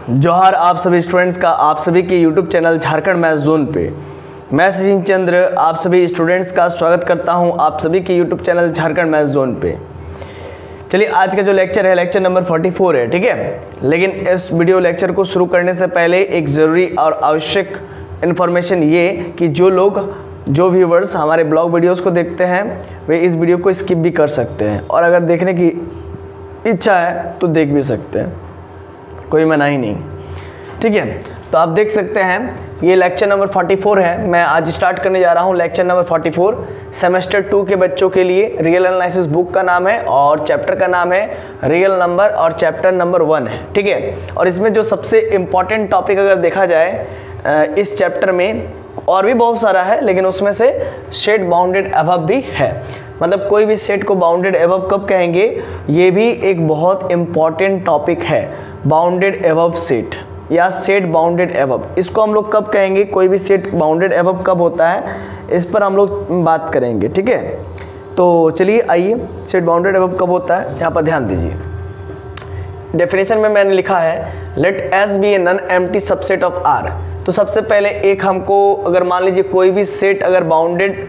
जोहार आप सभी स्टूडेंट्स का आप सभी के YouTube channel Jharkhand maths zone पे मैं सचिन चंद्र आप सभी स्टूडेंट्स का स्वागत करता हूं आप सभी के YouTube channel Jharkhand maths zone पे। चलिए आज का जो लेक्चर है लेक्चर नंबर 44 है, ठीक है। लेकिन इस वीडियो लेक्चर को शुरू करने से पहले एक ज़रूरी और आवश्यक इन्फॉर्मेशन ये कि जो व्यूवर्स हमारे ब्लॉग वीडियोज़ को देखते हैं वे इस वीडियो को स्किप भी कर सकते हैं और अगर देखने की इच्छा है तो देख भी सकते हैं, कोई मनाही नहीं, ठीक है। तो आप देख सकते हैं ये लेक्चर नंबर 44 है। मैं आज स्टार्ट करने जा रहा हूँ लेक्चर नंबर 44 सेमेस्टर 2 के बच्चों के लिए। रियल एनालिसिस बुक का नाम है और चैप्टर का नाम है रियल नंबर और चैप्टर नंबर 1 है, ठीक है। और इसमें जो सबसे इम्पॉर्टेंट टॉपिक अगर देखा जाए इस चैप्टर में और भी बहुत सारा है, लेकिन उसमें से सेट बाउंडेड अबव भी है। मतलब कोई भी सेट को बाउंडेड अबव कब कहेंगे, ये भी एक बहुत इम्पॉर्टेंट टॉपिक है। बाउंडेड अबव सेट या सेट बाउंडेड अबव, इसको हम लोग कब कहेंगे, कोई भी सेट बाउंडेड अबव कब होता है, इस पर हम लोग बात करेंगे, ठीक है। तो चलिए आइए, सेट बाउंडेड अबव कब होता है यहाँ पर ध्यान दीजिए। डेफिनेशन में मैंने लिखा है let S be a non empty subset of R. तो सबसे पहले एक हमको अगर मान लीजिए कोई भी सेट अगर बाउंडेड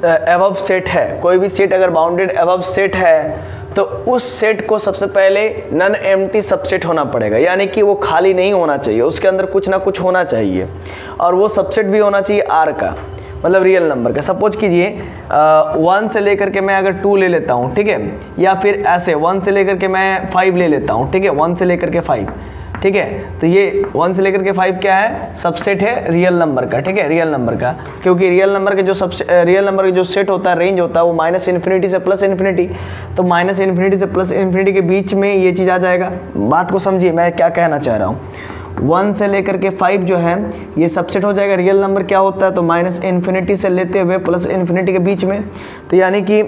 अबव सेट है, कोई भी सेट अगर बाउंडेड अबव सेट है तो उस सेट को सबसे पहले नॉन एम्प्टी सबसेट होना पड़ेगा, यानी कि वो खाली नहीं होना चाहिए, उसके अंदर कुछ ना कुछ होना चाहिए और वो सबसेट भी होना चाहिए आर का, मतलब रियल नंबर का। सपोज कीजिए 1 से लेकर के मैं अगर 2 ले लेता हूँ, ठीक है, या फिर ऐसे 1 से लेकर के मैं 5 ले लेता हूँ, ठीक है, 1 से लेकर के 5, ठीक है। तो ये 1 से लेकर के 5 क्या है, सबसेट है रियल नंबर का, ठीक है, रियल नंबर का। क्योंकि रियल नंबर के जो रियल नंबर का जो सेट होता है, रेंज होता है, वो -∞ से +∞, तो -∞ से +∞ के बीच में ये चीज़ आ जाएगा। बात को समझिए मैं क्या कहना चाह रहा हूँ। 1 से लेकर के 5 जो है ये सबसेट हो जाएगा। रियल नंबर क्या होता है, तो -∞ से लेते हुए +∞ के बीच में, तो यानी कि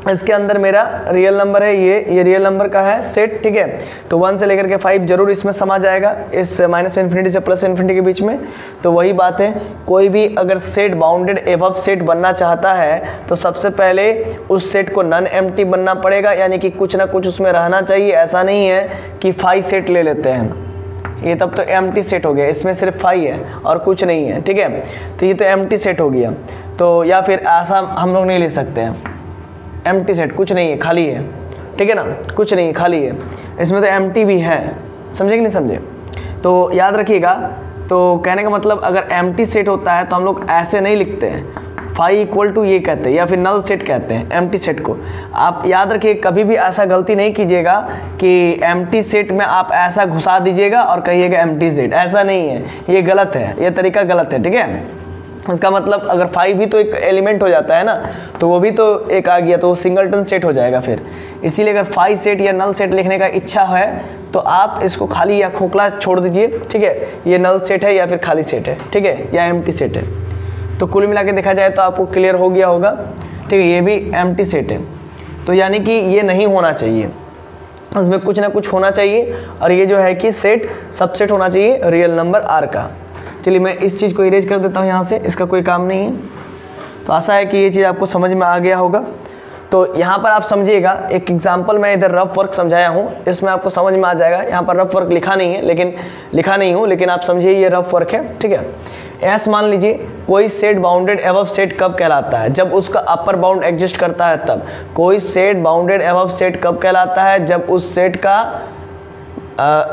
इसके अंदर मेरा रियल नंबर है, ये रियल नंबर का है सेट, ठीक है। तो 1 से लेकर के 5 जरूर इसमें समा जाएगा, इस -∞ से +∞ के बीच में। तो वही बात है, कोई भी अगर सेट बाउंडेड अबव सेट बनना चाहता है तो सबसे पहले उस सेट को नॉन एम्प्टी बनना पड़ेगा, यानी कि कुछ ना कुछ उसमें रहना चाहिए। ऐसा नहीं है कि 5 सेट ले लेते हैं, ये तब तो एम्प्टी सेट हो गया, इसमें सिर्फ 5 है और कुछ नहीं है, ठीक है। तो ये तो एम्प्टी सेट हो गया। तो या फिर ऐसा हम लोग नहीं ले सकते हैं, एम्प्टी सेट कुछ नहीं है, खाली है, ठीक है ना, कुछ नहीं है, खाली है। इसमें तो एम्प्टी भी है, समझे कि नहीं समझे। तो याद रखिएगा, तो कहने का मतलब अगर एम्प्टी सेट होता है तो हम लोग ऐसे नहीं लिखते हैं, 5 = ये कहते हैं या फिर नल सेट कहते हैं एम्प्टी सेट को। आप याद रखिए, कभी भी ऐसा गलती नहीं कीजिएगा कि एम्प्टी सेट में आप ऐसा घुसा दीजिएगा और कहिएगा एम्प्टी सेट, ऐसा नहीं है, ये गलत है, ये तरीका गलत है, ठीक है। इसका मतलब अगर 5 भी तो एक एलिमेंट हो जाता है ना, तो वो भी तो एक आ गया, तो वो सिंगलटन सेट हो जाएगा फिर। इसीलिए अगर 5 सेट या नल सेट लिखने का इच्छा है तो आप इसको खाली या खोखला छोड़ दीजिए, ठीक है। ये नल सेट है या फिर खाली सेट है, ठीक है, या एम्प्टी सेट है। तो कुल मिला के देखा जाए तो आपको क्लियर हो गया होगा, ठीक है। ये भी एम्प्टी सेट है, तो यानी कि ये नहीं होना चाहिए, इसमें कुछ ना कुछ होना चाहिए। और ये जो है कि सेट सबसेट होना चाहिए रियल नंबर आर का। चलिए मैं इस चीज़ को इरेज कर देता हूँ यहाँ से, इसका कोई काम नहीं है। तो आशा है कि ये चीज़ आपको समझ में आ गया होगा। तो यहाँ पर आप समझिएगा, एक एग्जांपल मैं इधर रफ वर्क समझाया हूँ, इसमें आपको समझ में आ जाएगा। यहाँ पर रफ वर्क लिखा नहीं है, लेकिन आप समझिए ये रफ वर्क है, ठीक है। ऐसा मान लीजिए कोई सेट बाउंडेड अबव सेट कब कहलाता है, जब उसका अपर बाउंड एग्जिस्ट करता है तब। कोई सेट बाउंडेड अबव सेट कब कहलाता है, जब उस सेट का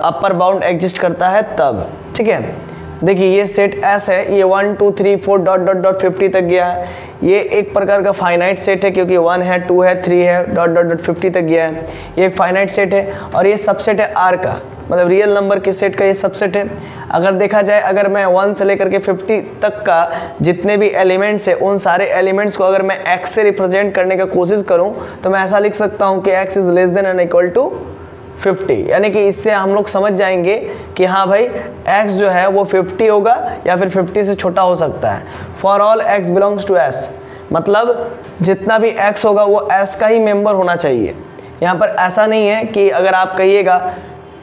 अपर बाउंड एग्जिस्ट करता है तब, ठीक है। देखिए ये सेट एस है, ये 1 2 3 4 ... 50 तक गया है। ये एक प्रकार का फाइनाइट सेट है, क्योंकि 1 है 2 है 3 है ... 50 तक गया है। ये एक फाइनाइट सेट है और ये सबसेट है आर का, मतलब रियल नंबर के सेट का ये सबसेट है। अगर देखा जाए, अगर मैं 1 से लेकर के 50 तक का जितने भी एलिमेंट्स है, उन सारे एलिमेंट्स को अगर मैं x से रिप्रेजेंट करने का कोशिश करूं तो मैं ऐसा लिख सकता हूं कि x is less than and equal to 50, यानी कि इससे हम लोग समझ जाएंगे कि हाँ भाई x जो है वो 50 होगा या फिर 50 से छोटा हो सकता है। For all x belongs to s, मतलब जितना भी x होगा वो s का ही मेंबर होना चाहिए। यहाँ पर ऐसा नहीं है कि अगर आप कहिएगा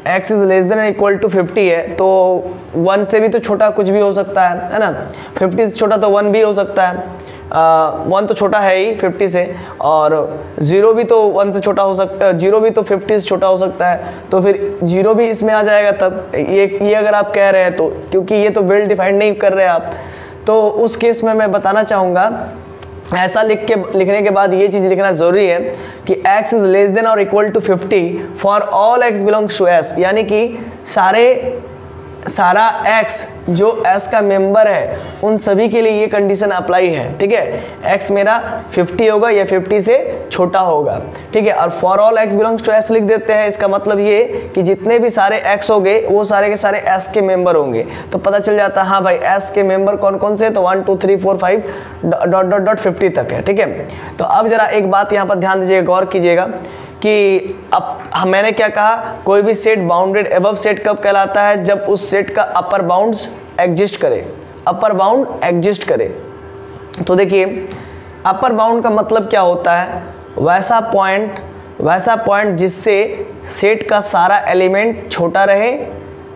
x is less than equal to 50 है तो 1 से भी तो छोटा कुछ भी हो सकता है ना, 50 से छोटा तो 1 भी हो सकता है। 1 तो छोटा है ही 50 से, और 0 भी तो 1 से छोटा हो सकता है, 0 भी तो 50 से छोटा हो सकता है, तो फिर 0 भी इसमें आ जाएगा तब। ये अगर आप कह रहे हैं तो, क्योंकि ये तो वेल डिफाइंड नहीं कर रहे आप, तो उस केस में मैं बताना चाहूँगा ऐसा लिखने के बाद ये चीज़ लिखना ज़रूरी है कि x इज़ लेस देन और equal to 50 for all x belongs to s, यानी कि सारा x जो s का मेंबर है उन सभी के लिए ये कंडीशन अप्लाई है, ठीक है। x मेरा 50 होगा या 50 से छोटा होगा, ठीक है। और for all x belongs to s लिख देते हैं, इसका मतलब ये कि जितने भी सारे x हो गए वो सारे के सारे s के मेंबर होंगे, तो पता चल जाता है हाँ भाई s के मेंबर कौन कौन से, तो 1 2 3 4 5 ... 50 तक है, ठीक है। तो अब जरा एक बात यहाँ पर ध्यान दीजिएगा, गौर कीजिएगा कि अब मैंने क्या कहा, कोई भी सेट बाउंडेड एबव सेट कब कहलाता है, जब उस सेट का अपर बाउंड्स एग्जिस्ट करे, अपर बाउंड एग्जिस्ट करे। तो देखिए अपर बाउंड का मतलब क्या होता है, वैसा पॉइंट जिससे सेट का सारा एलिमेंट छोटा रहे,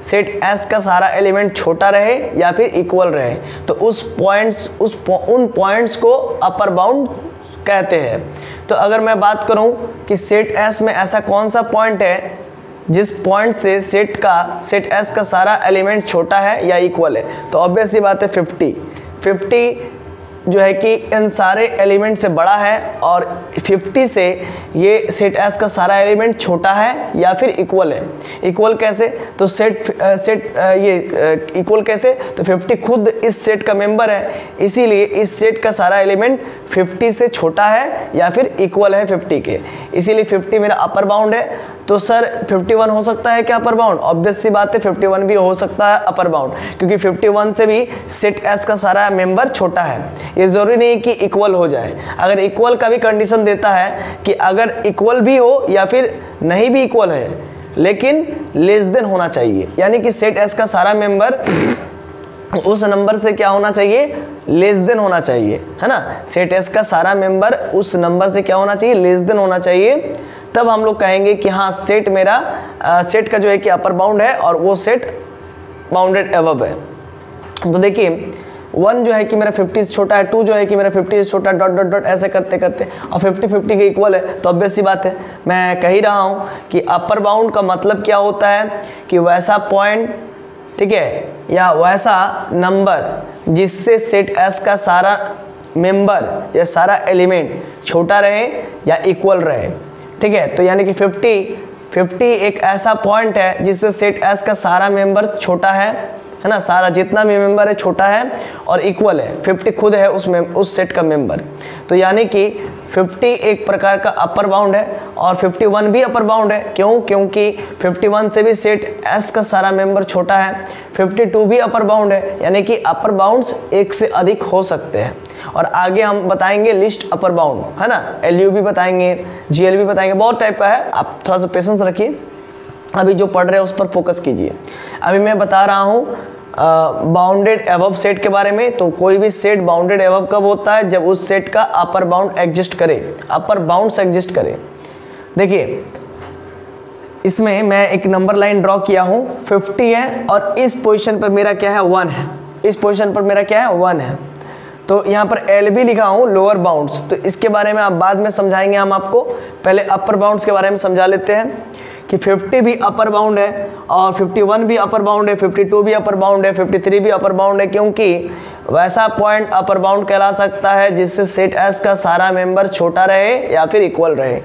सेट S का सारा एलिमेंट छोटा रहे या फिर इक्वल रहे, तो उन पॉइंट्स को अपर बाउंड कहते हैं। तो अगर मैं बात करूं कि सेट S में ऐसा कौन सा पॉइंट है जिस पॉइंट से सेट S का सारा एलिमेंट छोटा है या इक्वल है, तो ऑब्वियस सी बात है 50 जो है कि इन सारे एलिमेंट से बड़ा है, और 50 से ये सेट S का सारा एलिमेंट छोटा है या फिर इक्वल है। इक्वल कैसे, तो ये इक्वल कैसे, तो 50 खुद इस सेट का मेंबर है, इसीलिए इस सेट का सारा एलिमेंट 50 से छोटा है या फिर इक्वल है 50 के, इसीलिए 50 मेरा अपर बाउंड है। तो सर 51 हो सकता है क्या अपर बाउंड, ऑब्वियस सी बात है 51 भी हो सकता है अपर बाउंड, क्योंकि 51 से भी सेट S का सारा मेंबर छोटा है। ये ज़रूरी नहीं कि इक्वल हो जाए, अगर इक्वल का भी कंडीशन देता है कि अगर इक्वल भी हो या फिर नहीं भी इक्वल है लेकिन लेस देन होना चाहिए, यानी कि सेट S का सारा मेंबर उस नंबर से क्या होना चाहिए, लेस देन होना चाहिए, है ना। सेट S का सारा मेंबर उस नंबर से क्या होना चाहिए, लेस देन होना चाहिए, तब हम लोग कहेंगे कि हाँ सेट मेरा सेट का जो है कि अपर बाउंड है और वो सेट बाउंडेड एबव है। तो देखिए 1 जो है कि मेरा 50 से छोटा है, 2 जो है कि मेरा 50 से छोटा ... ऐसे करते करते और 50 के इक्वल है, तो ऑब्वियस सी बात है मैं कह ही रहा हूँ कि अपर बाउंड का मतलब क्या होता है कि वैसा पॉइंट, ठीक है, या वैसा नंबर जिससे सेट S का सारा मेंबर या सारा एलिमेंट छोटा रहे या इक्वल रहे, ठीक है। तो यानी कि 50 एक ऐसा पॉइंट है जिससे सेट S का सारा मेंबर छोटा है ना, सारा जितना भी मेंबर है छोटा है और इक्वल है, 50 खुद है उस सेट का मेंबर। तो यानी कि 50 एक प्रकार का अपर बाउंड है और 51 भी अपर बाउंड है। क्यों, क्योंकि 51 से भी सेट S का सारा मेंबर छोटा है। 52 भी अपर बाउंड है, यानी कि अपर बाउंड्स एक से अधिक हो सकते हैं। और आगे हम बताएंगे लिस्ट अपर बाउंड, है ना, LU भी बताएंगे, GL भी बताएंगे, बहुत टाइप का है, आप थोड़ा सा पेशेंस रखिए, अभी जो पढ़ रहे हैं उस पर फोकस कीजिए। अभी मैं बता रहा हूँ बाउंडेड एबव सेट के बारे में। तो कोई भी सेट बाउंडेड एबव कब होता है, जब उस सेट का अपर बाउंड एग्जिस्ट करे, अपर बाउंड्स एग्जिस्ट करे। देखिए इसमें मैं एक नंबर लाइन ड्रॉ किया हूँ, 50 है और इस पोजीशन पर मेरा क्या है, 1 है, इस पोजीशन पर मेरा क्या है, 1 है। तो यहाँ पर LB लिखा हूँ लोअर बाउंड्स, तो इसके बारे में आप बाद में समझाएंगे हम आपको, पहले अपर बाउंड्स के बारे में समझा लेते हैं कि 50 भी अपर बाउंड है और 51 भी अपर बाउंड है, 52 भी अपर बाउंड है, 53 भी अपर बाउंड है, क्योंकि वैसा पॉइंट अपर बाउंड कहला सकता है जिससे सेट S का सारा मेंबर छोटा रहे या फिर इक्वल रहे।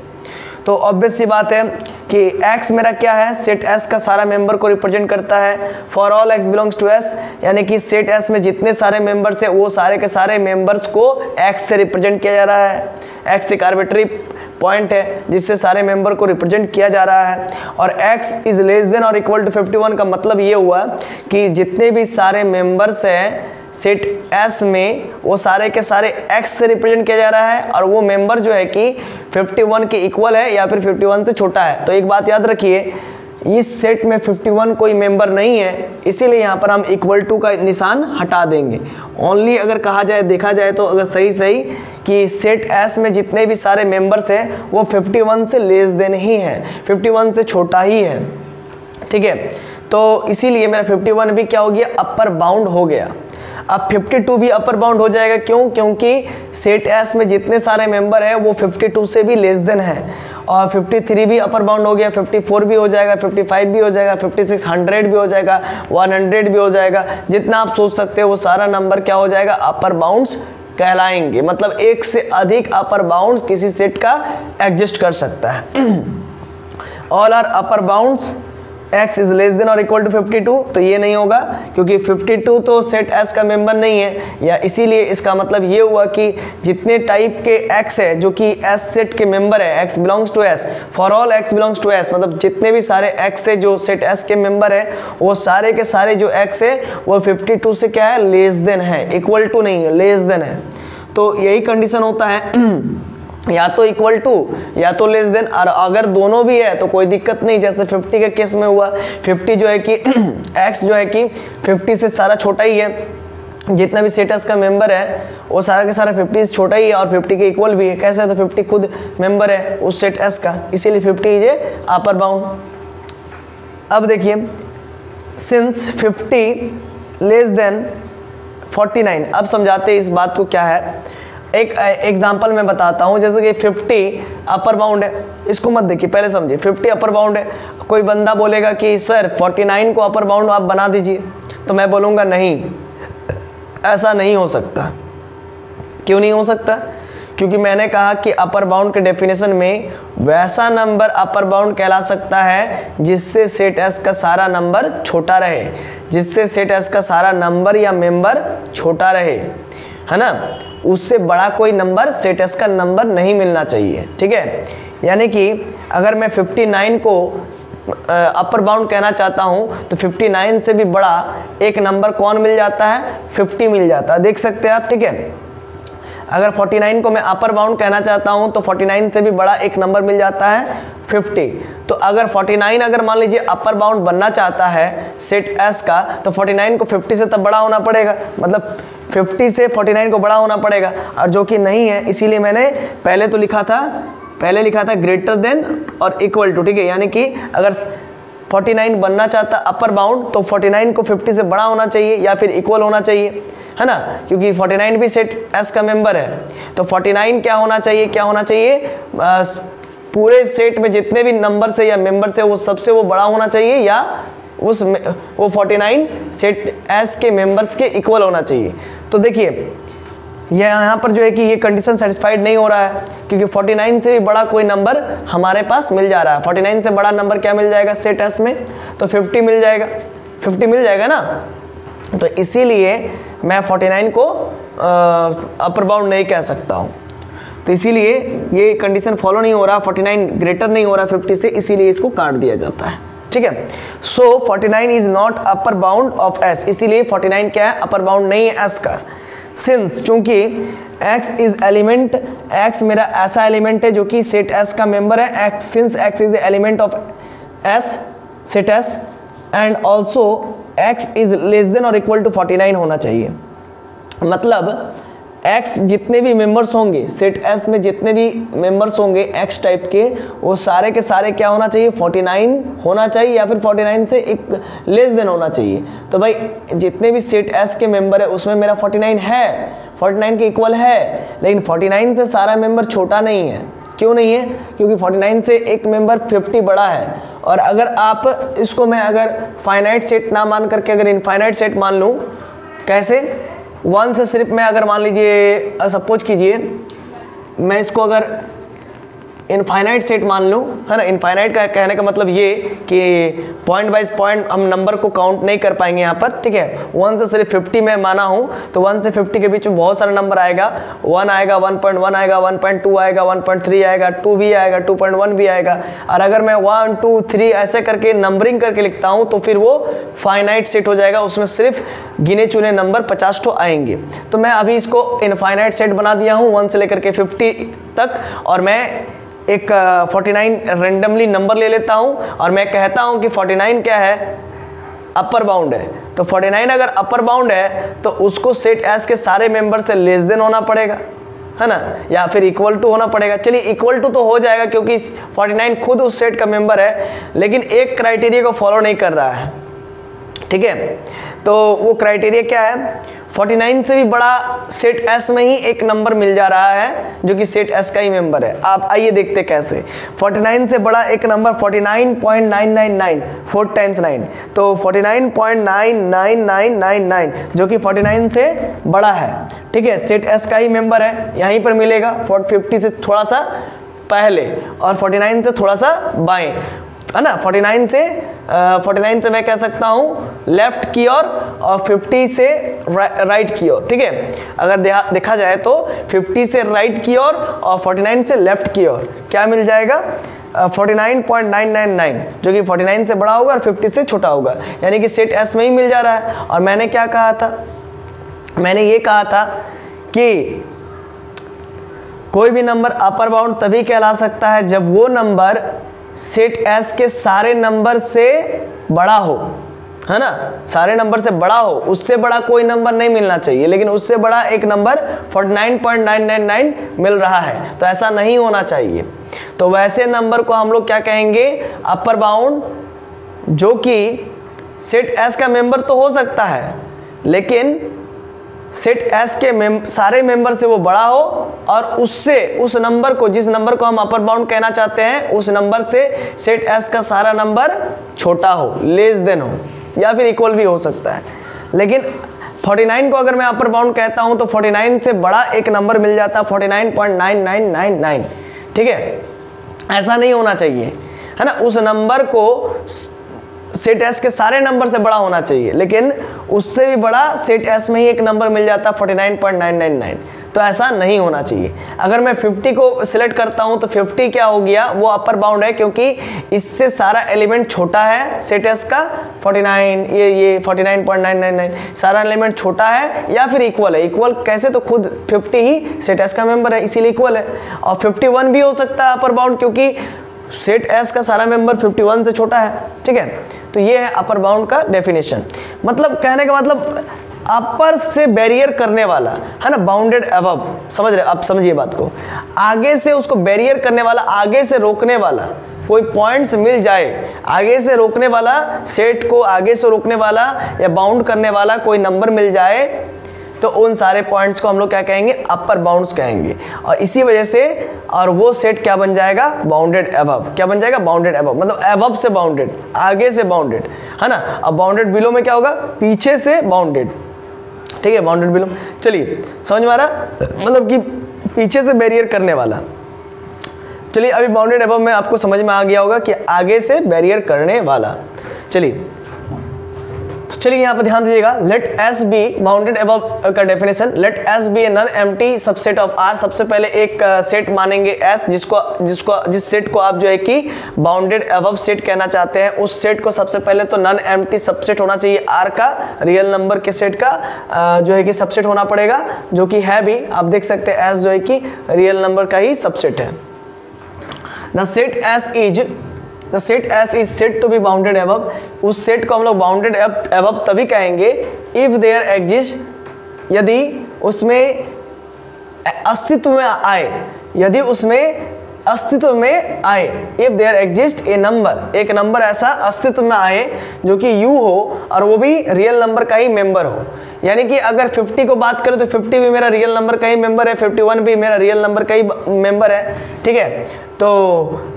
तो ऑब्वियस सी बात है कि x मेरा क्या है, सेट S का सारा मेंबर को रिप्रेजेंट करता है। For all x belongs to S, यानी कि सेट S में जितने सारे मेंबर्स है वो सारे के सारे मेंबर्स को x से रिप्रेजेंट किया जा रहा है। x एक आर्बिट्री पॉइंट है जिससे सारे मेंबर को रिप्रेजेंट किया जा रहा है। और x इज लेस देन और इक्वल टू 51 का मतलब ये हुआ कि जितने भी सारे मेंबर्स हैं सेट S में वो सारे के सारे x से रिप्रेजेंट किया जा रहा है और वो मेंबर जो है कि 51 के इक्वल है या फिर 51 से छोटा है। तो एक बात याद रखिए, इस सेट में 51 कोई मेंबर नहीं है, इसीलिए यहाँ पर हम इक्वल टू का निशान हटा देंगे। ओनली अगर कहा जाए, देखा जाए तो अगर सही कि सेट S में जितने भी सारे मेंबर्स हैं वो 51 से लेस देन ही है, 51 से छोटा ही है, ठीक है। तो इसीलिए मेरा 51 भी क्या हो गया, अपर बाउंड हो गया। अब 52 भी अपर बाउंड हो जाएगा, क्यों? क्योंकि सेट एस में जितने सारे मेंबर है वो 52 से भी लेस देन है। और 53 भी अपर बाउंड हो गया, 54 भी हो जाएगा, 55 भी हो जाएगा, 56, 100 भी हो जाएगा, 100 भी हो जाएगा। जितना आप सोच सकते हो वो सारा नंबर क्या हो जाएगा? अपर बाउंड्स कहलाएंगे। मतलब एक से अधिक अपर बाउंड्स किसी सेट का एग्जिस्ट कर सकता है। All are upper bounds x is less than और इक्वल टू 52, तो ये नहीं होगा क्योंकि 52 तो सेट S का मेंबर नहीं है, या इसीलिए इसका मतलब ये हुआ कि जितने टाइप के x है जो कि S सेट के मेंबर है, x belongs to S, for all x belongs to S, मतलब जितने भी सारे x है जो सेट S के मेंबर है वो सारे के सारे जो x है वो 52 से क्या है? लेस देन है, इक्वल टू नहीं है, लेस देन है। तो यही कंडीशन होता है या तो इक्वल टू या तो लेस देन। और अगर दोनों भी है तो कोई दिक्कत नहीं, जैसे 50 के केस में हुआ। 50 जो है कि x जो है कि 50 से सारा छोटा ही है, जितना भी सेट एस का मेंबर है वो सारा के सारा 50 से छोटा ही है और 50 के इक्वल भी है। कैसे? तो 50 खुद मेंबर है उस सेट एस का, इसीलिए 50 इज ए अपर बाउंड। अब देखिए, सिंस 50 लेस देन 49, अब समझाते हैं इस बात को क्या है। एक एग्जांपल मैं बताता हूँ, जैसे कि 50 अपर बाउंड है, इसको मत देखिए, पहले समझिए। 50 अपर बाउंड है, कोई बंदा बोलेगा कि सर 49 को अपर बाउंड आप बना दीजिए, तो मैं बोलूँगा नहीं, ऐसा नहीं हो सकता। क्यों नहीं हो सकता? क्योंकि मैंने कहा कि अपर बाउंड के डेफिनेशन में वैसा नंबर अपर बाउंड कहला सकता है जिससे सेट एस का सारा नंबर छोटा रहे, जिससे सेट एस का सारा नंबर या मेंबर छोटा रहे, है ना। उससे बड़ा कोई नंबर सेट एस का नंबर नहीं मिलना चाहिए, ठीक है। यानी कि अगर मैं 59 को अपर बाउंड कहना चाहता हूँ तो 59 से भी बड़ा एक नंबर कौन मिल जाता है? 50 मिल जाता है, देख सकते हैं आप, ठीक है। अगर 49 को मैं अपर बाउंड कहना चाहता हूँ तो 49 से भी बड़ा एक नंबर मिल जाता है 50। तो अगर 49 अगर मान लीजिए अपर बाउंड बनना चाहता है सेट एस का, तो 49 को 50 से तब बड़ा होना पड़ेगा, मतलब 50 से 49 को बड़ा होना पड़ेगा, और जो कि नहीं है। इसीलिए मैंने पहले लिखा था ग्रेटर देन और इक्वल टू, ठीक है। यानी कि अगर 49 बनना चाहता अपर बाउंड तो 49 को 50 से बड़ा होना चाहिए या फिर इक्वल होना चाहिए, है ना, क्योंकि 49 भी सेट एस का मेंबर है। तो 49 क्या होना चाहिए? पूरे सेट में जितने भी नंबर से या मेंबर से वो सबसे वो बड़ा होना चाहिए, या वो 49 सेट एस के मेंबर्स के इक्वल होना चाहिए। तो देखिए यहाँ पर जो है कि ये कंडीशन सेटिस्फाइड नहीं हो रहा है, क्योंकि 49 से भी बड़ा कोई नंबर हमारे पास मिल जा रहा है। 49 से बड़ा नंबर क्या मिल जाएगा सेट एस में? तो 50 मिल जाएगा, 50 मिल जाएगा ना। तो इसीलिए मैं 49 को अपर बाउंड नहीं कह सकता हूँ। तो इसीलिए ये कंडीशन फॉलो नहीं हो रहा, 49 ग्रेटर नहीं हो रहा 50 से, इसीलिए इसको काट दिया जाता है, ठीक है। सो 49 is not upper bound of S, इसीलिए 49 क्या है? अपर बाउंड नहीं है एस का। सिंस चूंकि x इज एलिमेंट, x मेरा ऐसा एलिमेंट है जो कि सेट s का मेंबर है, x since x is element of s set s and also x is less than और इक्वल टू 49 होना चाहिए। मतलब x जितने भी मेंबर्स होंगे सेट s में, जितने भी मेंबर्स होंगे x टाइप के, वो सारे के सारे क्या होना चाहिए? 49 होना चाहिए या फिर 49 से एक लेस देन होना चाहिए। तो भाई जितने भी सेट s के मेंबर है उसमें मेरा 49 है, 49 के इक्वल है, लेकिन 49 से सारा मेंबर छोटा नहीं है। क्यों नहीं है? क्योंकि 49 से एक मेंबर 50 बड़ा है। और अगर आप इसको मैं अगर फाइनाइट सेट ना मान करके अगर इनफाइनाइट सेट मान लूँ, कैसे? 1 से सिर्फ मैं अगर मान लीजिए सपोज कीजिए मैं इसको अगर इनफाइनाइट सेट मान लूँ, है ना। इनफाइनाइट का कहने का मतलब ये कि पॉइंट वाइज पॉइंट हम नंबर को काउंट नहीं कर पाएंगे यहाँ पर, ठीक है। 1 से सिर्फ 50 में माना हूँ तो 1 से 50 के बीच में बहुत सारा नंबर आएगा। 1 आएगा, 1.1 आएगा, 1.2 आएगा, 1.3 आएगा, 2 भी आएगा, 2.1 भी आएगा। और अगर मैं 1 2 3 ऐसे करके नंबरिंग करके लिखता हूँ तो फिर वो फाइनाइट सेट हो जाएगा, उसमें सिर्फ गिने चुने नंबर 50 तो आएंगे। तो मैं अभी इसको इनफाइनाइट सेट बना दिया हूँ 1 से लेकर के 50 तक, और मैं एक 49 रेंडमली नंबर ले लेता हूं और मैं कहता हूं कि 49 क्या है? अपर बाउंड है। तो 49 अगर अपर बाउंड है तो उसको सेट एस के सारे मेंबर से लेस देन होना पड़ेगा, है ना, या फिर इक्वल टू होना पड़ेगा। चलिए इक्वल टू तो हो जाएगा क्योंकि 49 खुद उस सेट का मेंबर है, लेकिन एक क्राइटेरिया को फॉलो नहीं कर रहा है, ठीक है। तो वो क्राइटेरिया क्या है? 49 से भी बड़ा सेट एस में ही एक नंबर मिल जा रहा है जो कि सेट एस का ही मेंबर है। आप आइए देखते कैसे। 49 से बड़ा एक नंबर 49.999 4 टाइम्स 9, तो 49.99999 जो कि 49 से बड़ा है, ठीक है, सेट एस का ही मेंबर है, यहीं पर मिलेगा 50 से थोड़ा सा पहले और 49 से थोड़ा सा बाएं, है ना। 49 से मैं कह सकता हूँ लेफ्ट की ओर और 50 से राइट की ओर, ठीक है। अगर देखा जाए तो 50 से राइट की ओर और 49 से लेफ्ट की ओर क्या मिल जाएगा 49.999 जो कि 49 से बड़ा होगा और 50 से छोटा होगा, यानी कि सेट एस में ही मिल जा रहा है। और मैंने क्या कहा था, मैंने ये कहा था कि कोई भी नंबर अपर बाउंड तभी कहला सकता है जब वो नंबर सेट एस के सारे नंबर से बड़ा हो, है ना, सारे नंबर से बड़ा हो, उससे बड़ा कोई नंबर नहीं मिलना चाहिए, लेकिन उससे बड़ा एक नंबर 49.999 मिल रहा है, तो ऐसा नहीं होना चाहिए। तो वैसे नंबर को हम लोग क्या कहेंगे, अपर बाउंड, जो कि सेट एस का मेंबर तो हो सकता है लेकिन सेट एस के सारे मेंबर से वो बड़ा हो और उससे उस नंबर को, जिस नंबर को हम अपर बाउंड कहना चाहते हैं, उस नंबर से सेट एस का सारा नंबर छोटा हो, लेस देन हो, या फिर इक्वल भी हो सकता है। लेकिन 49 को अगर मैं अपर बाउंड कहता हूं तो 49 से बड़ा एक नंबर मिल जाता है 49.9999, ठीक है। ऐसा नहीं होना चाहिए, है ना, उस नंबर को सेट एस के सारे नंबर से बड़ा होना चाहिए, लेकिन उससे भी बड़ा सेट एस में ही एक नंबर मिल जाता 49.999, तो ऐसा नहीं होना चाहिए। अगर मैं 50 को सिलेक्ट करता हूं तो 50 क्या हो गया, वो अपर बाउंड है क्योंकि इससे सारा एलिमेंट छोटा है सेट एस का 49, ये 49.999 सारा एलिमेंट छोटा है या फिर इक्वल है। इक्वल कैसे, तो खुद 50 ही सेट एस का मेंबर है इसीलिए इक्वल है। और 51 भी हो सकता है अपर बाउंड क्योंकि सेट एस का सारा मेंबर 51 से छोटा है, ठीक है। तो ये है अपर बाउंड का डेफिनेशन। मतलब कहने का मतलब अपर से बैरियर करने वाला, है ना, बाउंडेड अबव, समझ रहे, आप समझिए बात को, आगे से उसको बैरियर करने वाला, आगे से रोकने वाला, कोई पॉइंट्स मिल जाए आगे से रोकने वाला, सेट को आगे से रोकने वाला या बाउंड करने वाला कोई नंबर मिल जाए तो उन सारे पॉइंट्स को हम लोग क्या कहेंगे, अपर बाउंड्स कहेंगे। और इसी वजह से, और वो सेट क्या बन जाएगा, बाउंडेड अबव। क्या बन जाएगा, बाउंडेड अबव, मतलब अबव से बाउंडेड, आगे से बाउंडेड, है ना। अब बाउंडेड बिलो में क्या होगा, पीछे से बाउंडेड, ठीक है, बाउंडेड बिलो। चलिए समझ में आ रहा, मतलब कि पीछे से बैरियर करने वाला। चलिए अभी बाउंडेड अबव में आपको समझ में आ गया होगा कि आगे से बैरियर करने वाला। चलिए यहाँ पर ध्यान दीजिएगा, let S be bounded above का definition, let S be a non empty subset of R. सबसे पहले एक सेट मानेंगे एस, जिस सेट को आप जो है कि बाउंडेड अबव सेट कहना चाहते हैं, उस सेट को सबसे पहले तो नॉन एम्प्टी सबसेट होना चाहिए आर का, रियल नंबर के सेट का जो है कि सबसेट होना पड़ेगा, जो कि है भी, आप देख सकते हैं एस जो है कि रियल नंबर का ही सबसेट है। The set S is set to be bounded above. उस सेट को हम लोग बाउंडेड अबव तभी कहेंगे इफ देयर एग्जिस्ट, यदि उसमें अस्तित्व में आए, यदि उसमें अस्तित्व में आए, if there exist a number, एक नंबर ऐसा अस्तित्व में आए जो कि यू हो और वो भी रियल नंबर का ही मेंबर हो। यानी कि अगर 50 को बात करें तो 50 भी मेरा रियल नंबर का ही मेंबर है, 51 भी मेरा रियल नंबर का ही मेंबर है, ठीक है। तो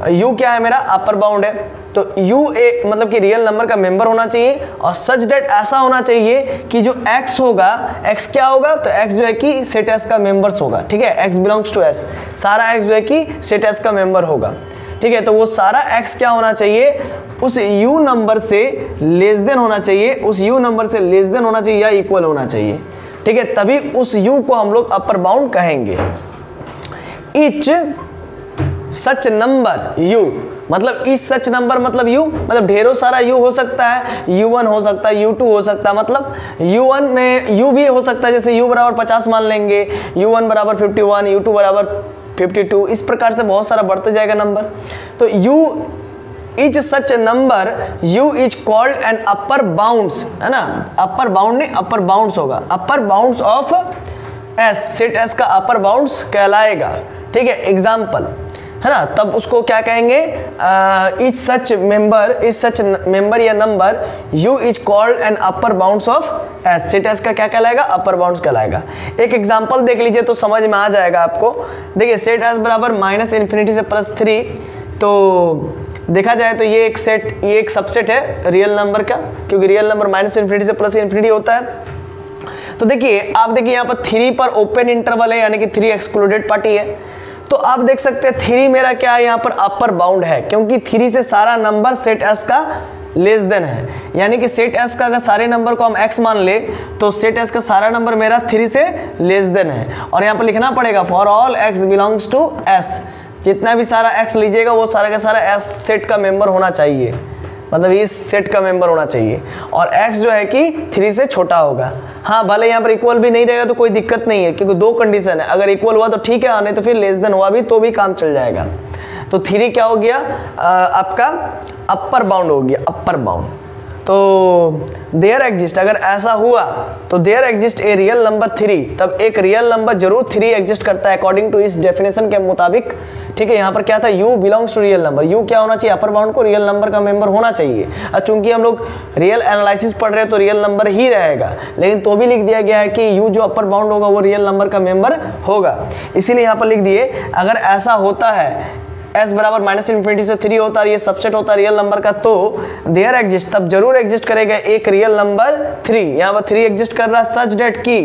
u क्या है, मेरा अपर बाउंड है, तो u एक मतलब कि रियल नंबर का मेंबर होना चाहिए और सच डेट ऐसा होना चाहिए कि जो x होगा, x क्या होगा, तो x जो है कि सेट एस का मेंबर्स होगा, ठीक है, x बिलोंग्स टू s, सारा x जो है कि सेट एस का मेंबर होगा, ठीक है। तो वो सारा x क्या होना चाहिए, उस u नंबर से लेस देन होना चाहिए, उस u नंबर से लेस देन होना चाहिए या इक्वल होना चाहिए, ठीक है, तभी उस u को हम लोग अपर बाउंड कहेंगे। इच सच नंबर u, मतलब इस सच नंबर मतलब u, मतलब ढेरों सारा u हो सकता है, u1 हो सकता है, u2 हो सकता है, मतलब u1 में u भी हो सकता है, जैसे u बराबर 50 मान लेंगे, u1 बराबर 51, u2 बराबर 52, इस प्रकार से बहुत सारा बढ़ते जाएगा नंबर। तो u is such number, u is called an upper bounds, है ना, अपर बाउंड नहीं अपर बाउंड्स होगा, upper bounds of s, set s का अपर बाउंड्स कहलाएगा, ठीक है। एग्जाम्पल, है ना, तब उसको क्या कहेंगे, इच सच मेंबर या number u is called an upper bounds of S. Set S का क्या कहलाएगा, अपर बाउंड्स कहलाएगा। एक एग्जांपल देख लीजिए तो समझ में आ जाएगा आपको। देखिए सेट एस बराबर -∞ से +3, तो देखा जाए तो ये एक सबसेट है रियल नंबर का, क्योंकि रियल नंबर -∞ से +∞ होता है। तो देखिए आप देखिए यहाँ पर 3 पर ओपन इंटरवल है, यानी कि 3 एक्सक्लूडेड पार्टी है। तो आप देख सकते हैं 3 मेरा क्या है, यहाँ पर अपर बाउंड है, क्योंकि 3 से सारा नंबर सेट एस का लेस देन है। यानी कि सेट एस का अगर सारे नंबर को हम x मान ले तो सेट एस का सारा नंबर मेरा 3 से लेस देन है। और यहाँ पर लिखना पड़ेगा for all x belongs to s, जितना भी सारा x लीजिएगा वो सारा का सारा s सेट का मेंबर होना चाहिए, मतलब इस सेट का मेंबर होना चाहिए। और x जो है कि 3 से छोटा होगा। हाँ, भले यहाँ पर इक्वल भी नहीं रहेगा तो कोई दिक्कत नहीं है, क्योंकि 2 कंडीशन है, अगर इक्वल हुआ तो ठीक है, नहीं तो फिर लेस देन हुआ भी तो भी काम चल जाएगा। तो 3 क्या हो गया, आपका अपर बाउंड हो गया, अपर बाउंड। तो देयर एग्जिस्ट, अगर ऐसा हुआ तो there exist a real number 3, तब एक रियल नंबर जरूर 3 एग्जिस्ट करता है अकॉर्डिंग टू इस डेफिनेशन के मुताबिक। ठीक है, यहाँ पर क्या था, u belongs to real number, u क्या होना चाहिए, अपर बाउंड को रियल नंबर का मेंबर होना चाहिए। और चूंकि हम लोग रियल एनालिसिस पढ़ रहे हैं तो रियल नंबर ही रहेगा, लेकिन तो भी लिख दिया गया है कि u जो अपर बाउंड होगा वो रियल नंबर का मेंबर होगा। इसीलिए यहाँ पर लिख दिए अगर ऐसा होता है s बराबर -∞ से 3 होता है, ये सबसेट होता है रियल नंबर का, तो देयर एग्जिस्ट, तब जरूर एग्जिस्ट करेगा एक रियल नंबर 3। यहाँ पर 3 एग्जिस्ट कर रहा है सच डेट की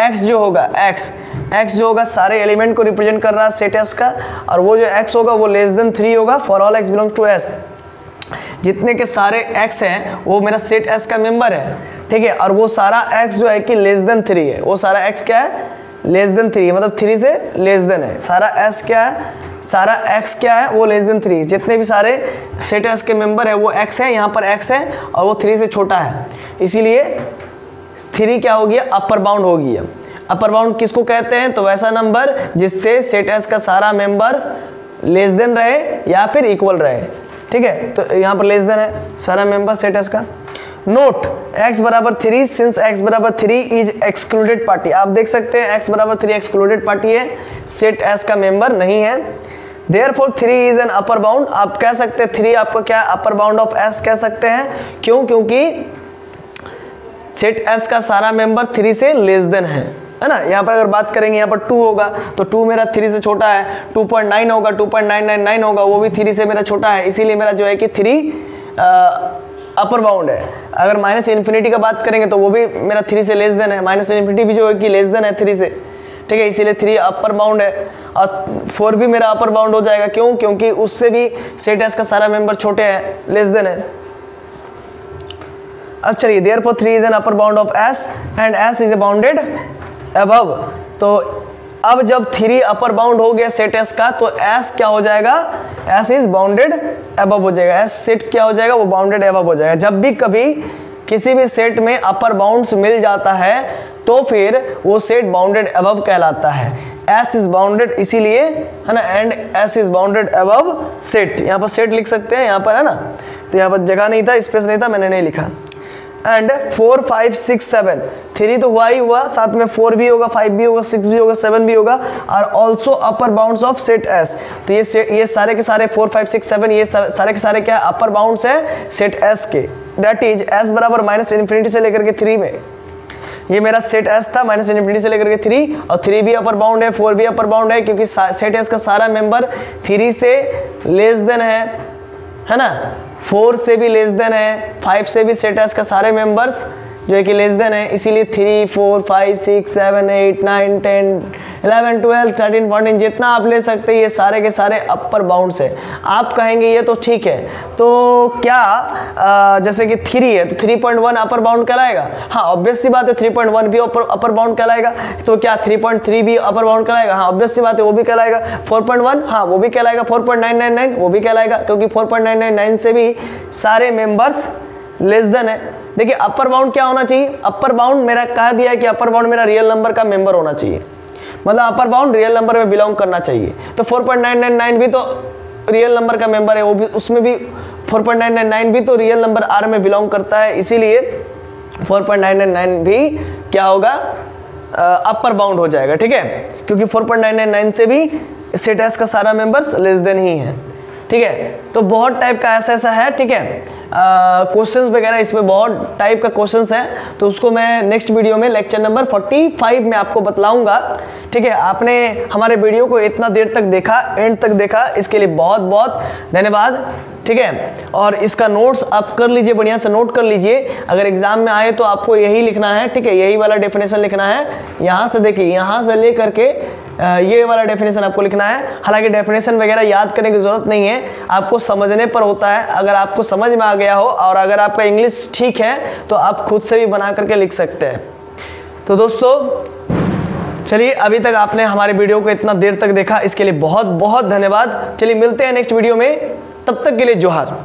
x जो होगा, x जो होगा सारे एलिमेंट को रिप्रेजेंट कर रहा है सेट s का, और वो जो x होगा वो लेस देन 3 होगा for all x belongs to s। जितने के सारे x हैं वो मेरा सेट s का मेंबर है। ठीक है, और वो सारा x जो है कि लेस देन 3 है, वो सारा x क्या है, लेस देन 3, मतलब 3 से लेस देन है। सारा s क्या है, सारा x क्या है, वो लेस देन 3। जितने भी सारे सेट s के मेंबर है वो x है, यहाँ पर x है और वो 3 से छोटा है, इसीलिए 3 क्या हो गया, अपर बाउंड हो गया। अपर बाउंड किसको कहते हैं, तो वैसा नंबर जिससे सेट s का सारा मेंबर लेस देन रहे या फिर इक्वल रहे। ठीक है, तो यहाँ पर लेस देन है सारा मेंबर सेट s का। नोट x बराबर 3, सिंस x बराबर 3 इज एक्सक्लूडेड पार्टी। आप देख सकते हैं x बराबर 3 एक्सक्लूडेड पार्टी है, सेट s का मेंबर नहीं है। Therefore 3 is an upper bound, आप कह सकते हैं 3 आपका क्या अपर बाउंड ऑफ s कह सकते हैं। क्यों, क्योंकि सेट s का सारा मेंबर 3 से लेस देन है ना। यहाँ पर अगर बात करेंगे यहाँ पर 2 होगा तो 2 मेरा 3 से छोटा है, 2.9 होगा, 2.999 होगा, वो भी 3 से मेरा छोटा है, इसीलिए मेरा जो है कि 3 अपर बाउंड है। अगर -∞ का बात करेंगे तो वो भी मेरा 3 से लेस देन है, -∞ भी जो है कि लेस देन है 3 से। ठीक है, इसीलिए 3 अपर बाउंड है, और 4 भी मेरा अपर बाउंड हो जाएगा। क्यों, क्योंकि उससे भी सेट s का सारा मेंबर छोटे हैं, लेस देन है। अब चलिए, therefore 3 is an upper bound of s and s is bounded above. तो अब जब 3 अपर बाउंड हो गया सेट s का, तो s क्या हो जाएगा, s इज बाउंडेड अबव हो जाएगा, s सेट क्या हो जाएगा, वो बाउंडेड अबव हो जाएगा। जब भी कभी किसी भी सेट में अपर बाउंड्स मिल जाता है तो फिर वो सेट बाउंडेड अबव कहलाता है। s इज बाउंडेड, इसीलिए है ना, and s is bounded above set. यहाँ पर सेट लिख सकते हैं, यहाँ पर है ना, तो यहाँ पर जगह नहीं था, स्पेस नहीं था, मैंने नहीं लिखा। एंड 4 5 6 7, 3 तो हुआ ही हुआ, साथ में 4 भी होगा, 5 भी होगा, 6 भी होगा, 7 भी होगा, और also upper bounds of set s। तो ये सारे के सारे 4 5 6 7 ये सारे के सारे क्या अपर बाउंड्स है सेट s के। दैट इज s बराबर -∞ से लेकर के 3 में, ये मेरा सेट s था -∞ से लेकर के 3, और 3 भी अपर बाउंड है, 4 भी अपर बाउंड है, क्योंकि सेट s का सारा मेंबर 3 से लेस देन है ना, 4 से भी लेस देन है, 5 से भी सेट s का सारे मेंबर्स जो है कि लेस देन है, इसीलिए 3 4 5 6 7 8 9 10 11 12 13 14 जितना आप ले सकते हैं, ये सारे के सारे अपर बाउंड्स है। आप कहेंगे ये तो ठीक है, तो क्या जैसे कि 3 है तो 3.1 अपर बाउंड कहलाएगा? हाँ, ऑब्वियस सी बात है 3.1 भी अपर बाउंड कहलाएगा। तो क्या 3.3 भी अपर बाउंड कहलाएगा? हाँ, ऑब्वियस सी बात है वो भी कहलाएगा। 4.1 हाँ वो भी कहलाएगा, 4.999 वो भी कहलाएगा, क्योंकि 4.999 से भी सारे मेंबर्स लेस देन है। देखिए अपर बाउंड क्या होना चाहिए, अपर बाउंड मेरा कहा दिया है कि अपर बाउंड मेरा रियल नंबर का मेंबर होना चाहिए, मतलब अपर बाउंड रियल नंबर में बिलोंग करना चाहिए। तो 4.999 भी तो रियल नंबर का मेंबर है, वो भी उसमें भी 4.999 भी तो रियल नंबर R में बिलोंग करता है, इसीलिए 4.999 भी क्या होगा, अपर बाउंड हो जाएगा। ठीक है, क्योंकि 4.999 से भी सेट एस का सारा मेंबर्स लेस देन ही है। ठीक है, तो बहुत टाइप का ऐसा है। ठीक है, क्वेश्चंस वगैरह इसमें बहुत टाइप का क्वेश्चंस है, तो उसको मैं नेक्स्ट वीडियो में लेक्चर नंबर 45 में आपको बतलाऊंगा। ठीक है, आपने हमारे वीडियो को इतना देर तक देखा, एंड तक देखा, इसके लिए बहुत बहुत धन्यवाद। ठीक है, और इसका नोट्स आप कर लीजिए, बढ़िया से नोट कर लीजिए। अगर एग्जाम में आए तो आपको यही लिखना है। ठीक है, यही वाला डेफिनेशन लिखना है। यहाँ से देखिए, यहाँ से ले करके ये वाला डेफिनेशन आपको लिखना है। हालांकि डेफिनेशन वगैरह याद करने की जरूरत नहीं है, आपको समझने पर होता है। अगर आपको समझ में आ गया हो और अगर आपका इंग्लिश ठीक है तो आप खुद से भी बना करके लिख सकते हैं। तो दोस्तों चलिए, अभी तक आपने हमारे वीडियो को इतना देर तक देखा, इसके लिए बहुत बहुत धन्यवाद। चलिए मिलते हैं नेक्स्ट वीडियो में, तब तक के लिए जोहार।